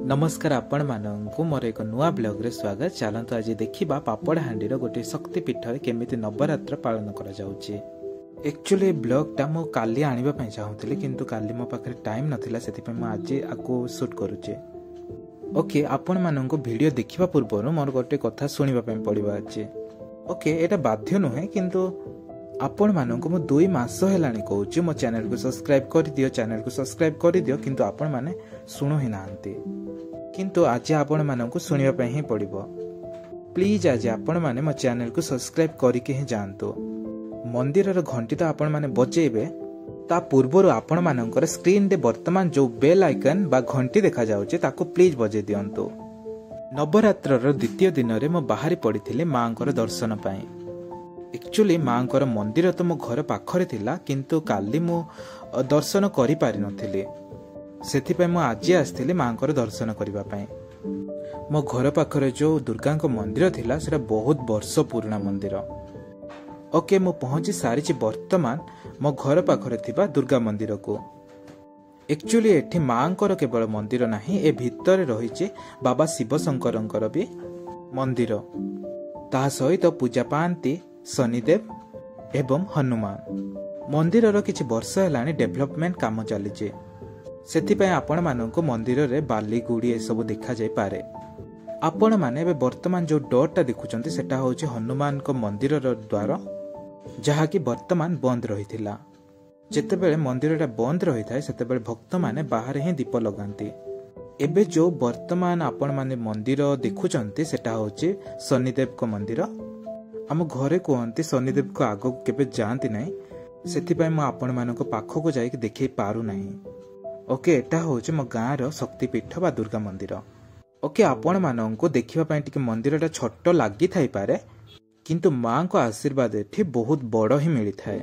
नमस्कार आपण मानक मोर एक नुआ ब्लॉग रे स्वागत। चलतु आज देखा पापड़ हांडी गोटे शक्तिपीठ केमिति नवरात्र पालन करा जाउची। एक्चुअली ब्लॉग टा मो काली आनिबा पई चाहूतली किंतु काली मो पाखरे टाइम नथिला सेति पई मो आज आको शूट करूचे। ओके आपण मानक वीडियो देखिबा पूर्व मोर गोटे कथा सुनिबा पई पड़िबा अछि। ओके एटा बाध्य नहे किंतु आपण मानक मो 2 मास हेलानी कहूची मो चैनल को सब्सक्राइब कर दियो, चैनल को सब्सक्राइब कर दियो किंतु आपण माने सुनो ही नांती। किंतु आज आपण मानक सुनिबा पई ही पड़िबो। प्लीज आज आपण माने मो चैनल को सब्सक्राइब करके ही जानतो। मंदिर रो घंटी तो आपण माने बजेबे ता पूर्वरु आपण मानकर स्क्रीन रे वर्तमान जो बेल आइकन बा घंटी देखा जाउचे ताको प्लीज बजे दियंतो। नवरात्र रो द्वितीय दिन रे मो बाहरी पड़िथिले मांकर दर्शन पई। एक्चुअली मांकर मंदिर तो मो घर पाखरे थिला किंतु काली मो दर्शन करि पारि नथिले, सेथिपई मो आज आस्थिले मांकर दर्शन करिबा पई। मो घर पाखरे जो दुर्गा को मंदिर थिला सेटा बहुत वर्ष पुराना मंदिर। ओके मो पहुंची सारिछि वर्तमान मो घर पाखरे थिबा दुर्गा मंदिर को। एक्चुअली एठी मांकर केवल मंदिर नाही, ए भितर रहिछि बाबा शिव शंकरंकर भी मंदिर। ता सहित पूजा पांती शनिदेव एवं हनुमान। मंदिर रो किछि वर्ष हेलानी डेवलपमेंट काम चलीछि, सेथिपई आपण मानक मंदिर रे बाली गुड़ी ए सब देखा जाय पारे। आपण माने वर्तमान जो डोरटा देखुचंती सेटा होछि हनुमान को मंदिर रो द्वार, जहा कि वर्तमान बंद रहिथिला। जेतेबेले मंदिरटा बंद रहिथाय सेतेबेले भक्त माने बाहर ही दीप लगांती। एबे जो वर्तमान आपण माने मंदिर देखुचंती सेटा होछि शनिदेव को मंदिर। आम घरे कहते शनिदेव को आग केबे जानती नहीं, सेथिपई मो आपण मानक पाखको जाइक देखै पारु नहीं। ओके एटा होचे मो गाँ रो शक्तिपीठ बा दुर्गा मंदिर। ओके आपण मानक देखिबा पई टिके मंदिरटा छोट लागि थाई पारे किंतु मां को आशीर्वाद एठी बहुत बड़ ही मिली थाए।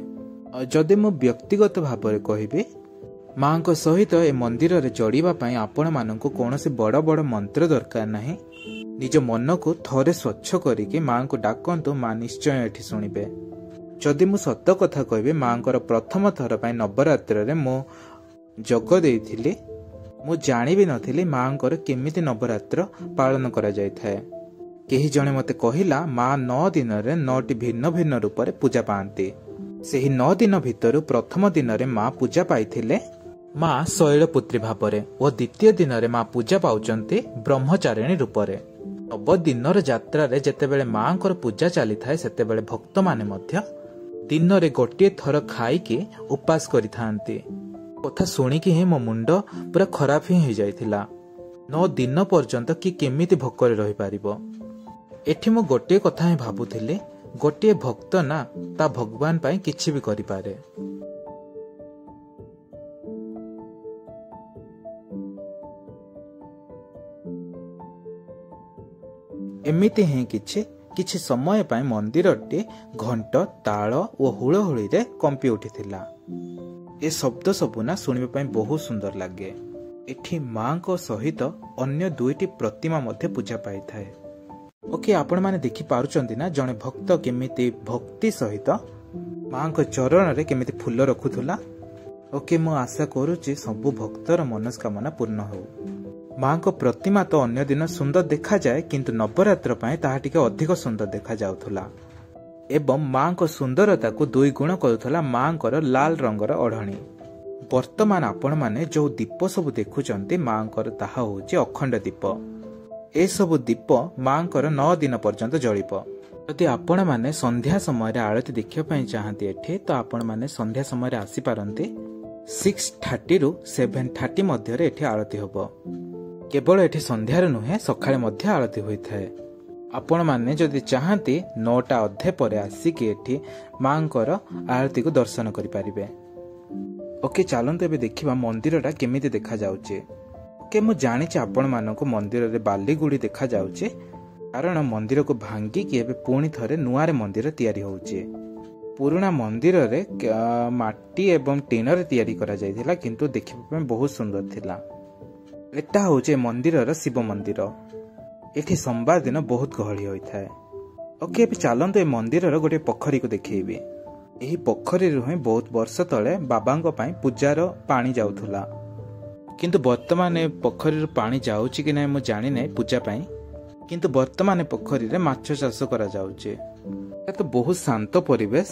जदि मो व्यक्तिगत भाव में कहिबे मां को सहित ए मंदिर रे जोड़ीबा पई आपण मानक कोनोसी बड़ बड़ मंत्र दरकार नाही। निज मन को थोड़े स्वच्छ करिके मां को डाकंतु, मां निश्चय एठी सुनिबे। जदि मु सत्य कथा कहिबे मांकर प्रथम थर पई नवरात्र रे मो जग देइथिले, मु जानि भी नथिली मांकर केमिति नवरात्र पालन करा जाय थाए। केही जणे मते कहिला मां 9 दिन रे 9टी भिन्न भिन्न रूप रे पूजा पांती। सेही 9 दिन भितरु प्रथम दिन रे मां पूजा पाइथिले मां शैलपुत्री भाବରେ ओ द्वितीय दिन रे मां पूजा पाउचंती ब्रह्मचारिणी रूप रे। नव दिनर यात्रा रे जेतेबेले मांकर पूजा चली थाए सेतेबेले भक्त माने मध्य दिन रे गोटे थर खाई के उपास करि थांती। कथा सुनिकी ही मो मुंड पूरा खराब ही हो जाइथिला। 9 दिन पर्यंत कि केमिति भोकरे रहि पारिबो। एठी मो गोटे कथा ही भाबुथिले, गोटे भक्त ना ता भगवान पाई किछि भी करि पारे। एमिति ही किछि समय पाई मंदिरटी घंट ताल और हुलहुली रे कंपी उठिथिला। ए शब्द सबुना सुनिबा पई बहुत सुंदर लागे। एठी मां को सहित अन्य 2टी प्रतिमा मध्ये पूजा पाई थाए। ओके आपण माने देखि पारुचंती ना जणे भक्त केमिति भक्ति सहित मां को चरण रे केमिति फूल रखुथुला। ओके मो आशा करूची सब भक्तर मनस्कामना पूर्ण हो। मां को प्रतिमा तो अन्य दिन सुंदर देखा जाए किंतु नवरात्र पाए ताहा टिके अधिक सुंदर देखा जाउथुला एवं मां को सुंदरता को 2 गुण करुथला मांकर लाल रंगर ओढ़णी। वर्तमान आपण माने जो दीप सब देखुचंती मांकर ताहा होची अखंड दीप। ए सब दीप मांकर 9 दिन पर्यंत जळिब। यदि आपण माने संध्या समय रे आरती देखिया पई चाहंती एठी तो आपण माने संध्या समय रे आसी पारंती। 6:30 रु 7:30 मध्य रे एठी आरती होबो। केवल एठी संध्यार नुहे सकाळे मध्य आरती होई थाए। आपण माने जदि चाहंती 9टा अधे परे आसिकी एठी मांकर आरती को दर्शन करि पारिबे। ओके चलंतु एबे देखिबा मंदिरटा केमिति देखा जाउचे। ओके मु जानि छ आपण मानको मंदिर रे बाली गुडी देखा जाउचे, कारण मंदिर को भांगी कि एबे पुणी थरे नुआरे मंदिर तयारी होउचे। पुराना मंदिर रे माटी एवं टीन रे तयारी करा जायथिला किंतु देखिबा पे बहुत सुंदर थिला। एटा होचे मंदिर रो शिव मंदिर। एठी सोमवार दिन बहुत गहली होई थाए। ओके एबे चलंतु ए मंदिर रो गोटे पोखरी को देखैबे। एही पोखरी रो बहुत वर्ष तळे बाबांको पई पूजार पानी जाउथुला। किंतु वर्तमान पोखरी पानी जाऊँगी कि ना मुझे जानी ना पूजा पाई किंतु वर्तमान पोखरी रे माछ चाष करा जाउचे। तो बहुत शांत परिवेश।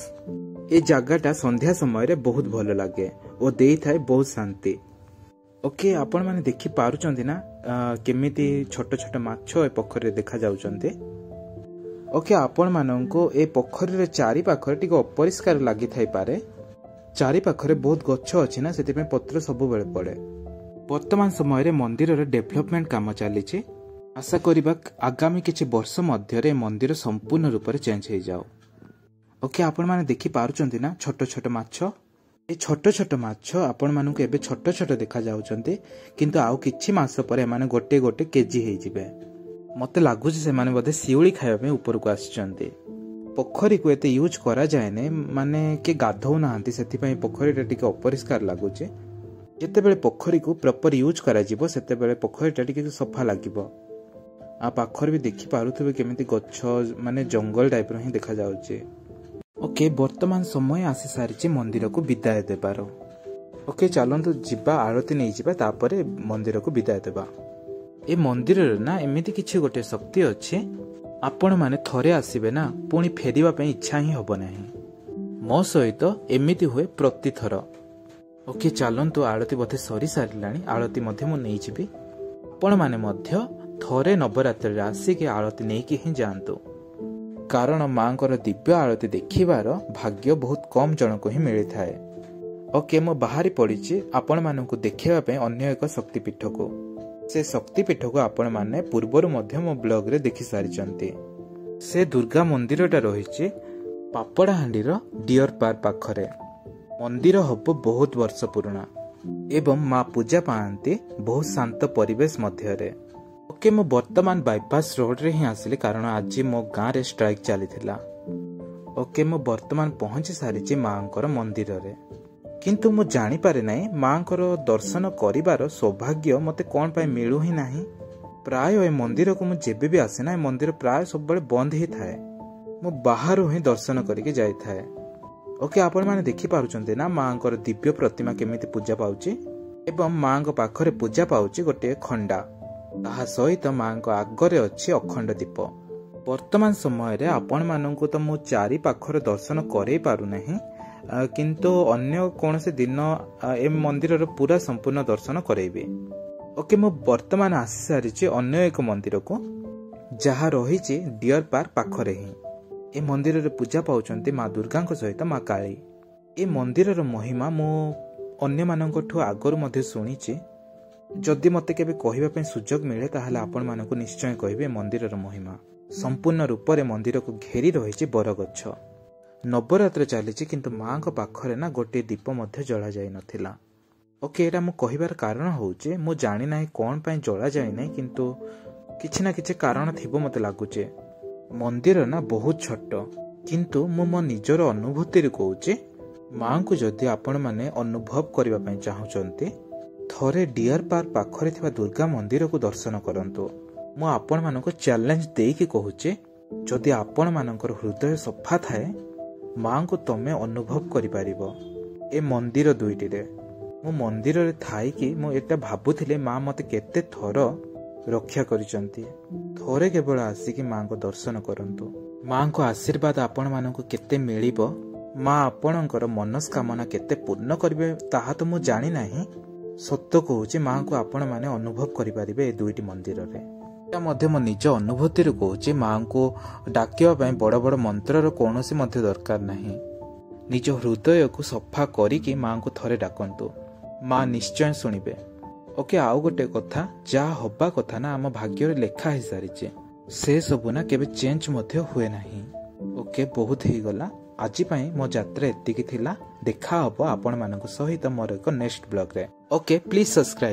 ए जगहटा संध्या समय रे बहुत भल लगे और देई थाए बहुत शांति। ओके आपण माने देखि पारुचंती ना केमिति छोट छोट माछ ए पोखरी रे देखा जाउचंती। ओके आपण माननको ए पोखरी रे चारि पाखरे टिक अपरिष्कार लागि थाई पारे। चारि पाखरे बहुत गच्छ अछि ना सेति पे पत्र सब बेले पड़े। वर्तमान समय रे मंदिर रे डेवलपमेंट काम चली। आशा करिबा आगामी किछि वर्ष मध्य रे मंदिर संपूर्ण रूप से चेंज हो जाओ। ओके आपण माने देखि पारुचंती ना छोट छोट माछ। ए छोट छोट माछ आपण माननको एबे छोट छोट देखा जाउचंती किंतु आउ किछि मास परे माने गोटे गोटे केजी हे जिवे। मते लागुछि से माने बदे सिउली खाइबा पे ऊपर को आछचंती। पोखरी को एते यूज करा जाय ने माने के गाधौ नाहंती सेति पई पोखरी रे टिके अपरिष्कार लागुछि। जेते बेले पोखरी को प्रॉपर यूज करा जिवो सेते बेले पोखरी टा टिके सफा लागिवो। आ पाखर भी देखि पारुथबे केमिति गच्छ माने जंगल टाइप रो ही देखा जाउछि। ओके वर्तमान समय आसी सारिछि मंदिर को विदाय देबार। ओके चलंतु जिबा आरती नै जिबा तापरे मंदिर को विदाय देबा। ए मंदिर रे ना एमिति किछि गोटे शक्ति अछि आपण माने थरे आसीबे ना पुणी फेरिबा पे इच्छा ही हबो नाही। मो सहित एमिति हुए प्रति थर। ओके चलंतु आरती बथे सरी सारिलाणी आरती मध्य मु नै जिबी। आपण माने मध्य थरे नवरात्रि आसिक आरती नहीं कि ही जातु कारण मांकर दिव्य आरती देखिबार भाग्य बहुत कम जन को ही मिली थाए। ओके मो बाहरी पड़ी आपण मानू देखा अन्य एक शक्तिपीठ को। से शक्तिपीठ को आपण माने पूर्वर मध्य मो ब्लॉग रे देखि सारिचंती। से दुर्गा मंदिरटा रही पापड़ाहांडीर डियर पार्क पाखरे। मंदिर हब बहुत वर्ष पुराना एवं माँ पूजा पाती बहुत शांत परिवेश मध्य। ओके मो वर्तमान बाईपास रोड रे ही आसिली कारण आज मो गाँ रे स्ट्राइक चली थिला। ओके मो वर्तमान पहुंची सारी मांकर मंदिर रे किंतु मु जानी पारे नाही मांकर दर्शन करिवार सौभाग्य मते कोन पाई मिलु ही नाही। प्राय ए मंदिर को मु जेबे भी आसे ना मंदिर प्राय सब बळे बंद ही थाए। मु बाहर ही दर्शन करके जाई थाए। ओके आपण माने देखि पारुचंते ना मांकर दिव्य प्रतिमा केमिति पूजा पाउची एवं मांक पाखरे पूजा पाउची गोटे खंडा। ताहा सहित मांक आगरे अछि अखंड दीप। वर्तमान समय रे आपण माननकु तो मु चारि पाखर दर्शन करै पारु नाही किंतु अन्य कोनसे दिन ए मंदिर रो पूरा संपूर्ण दर्शन करैबे। ओके मु वर्तमान आसी सारिछि अन्य एक मंदिर को जहा रहिछि डियर पार्क पाखरे ही। ए मंदिर रे पूजा पाउचंती माँ दुर्गा सहित माँ काली। ए मंदिर रो महिमा मु अन्य मानकठु आगरु मध्ये सुनिछि। जदि मते केबे कहिबा पे सुजोग मिले ताहले आपण मानकु निश्चय कहिबे मंदिर रो महिमा। संपूर्ण रूप रे मंदिर को घेरी रहिछि बरगछ। नवरात्र चली किंतु माँ को पाखरे ना गोटे दीप मध्य जला जाई नथिला। ओके एटा मु कहिबार कारण होउचे मु जानि नाही कोन पई जला जाय नै किंतु किछि ना किछि कारण थिबो मते लागुचे। मंदिर ना बहुत छोट किंतु मु मो निजर अनुभूति रे कहूचे माँ को जदि आपण माने अनुभव करबा पई चाहुचंती थरे डियर पार्क पाखरे थिबा दुर्गा मंदिर को दर्शन करंतु। मु आपण मानको चैलेंज देकी कहूचे जदि आपण मानकर हृदय सफा थाए माँ को तमे अनुभव करि पारिबो। ए मंदिर दुईटी रे मु मंदिर रे थाई कि मु एटा भाबुथिले माँ मते केते थर रक्षा करिसंती। थरे केवल आसिकी माँ को दर्शन करंतु। माँ को आशीर्वाद आपण मानको केते मिलिबो माँ आपणकर मनस्कामना केते पूर्ण करिवे ताहा तो मु जानि नाही। सत्य कहूचे माँ को आपण माने अनुभव करि पारिबे ए दुईटी मंदिर रे। या मध्य मो निज अनुभूति रे कहूचे माँ को डाकिया पई बड़ बड़ मंत्र रो कोनोसी मध्य दरकार नाही। निज हृदय को सफा करिकि माँ को थरे डाकंतु माँ निश्चय सुनिबे। ओके आउ गोटे कथा जा हबा कथा ना आम भाग्य रे लेखा ही सारिचे से सबु ना केबे चेंज मध्य हुए नाही। ओके बहुत ही गला आज पई मो यात्रा एतिकी थिला। देखा हबो आपण मानक सहित मोर एक नेक्स्ट ब्लॉग रे। Okay please subscribe.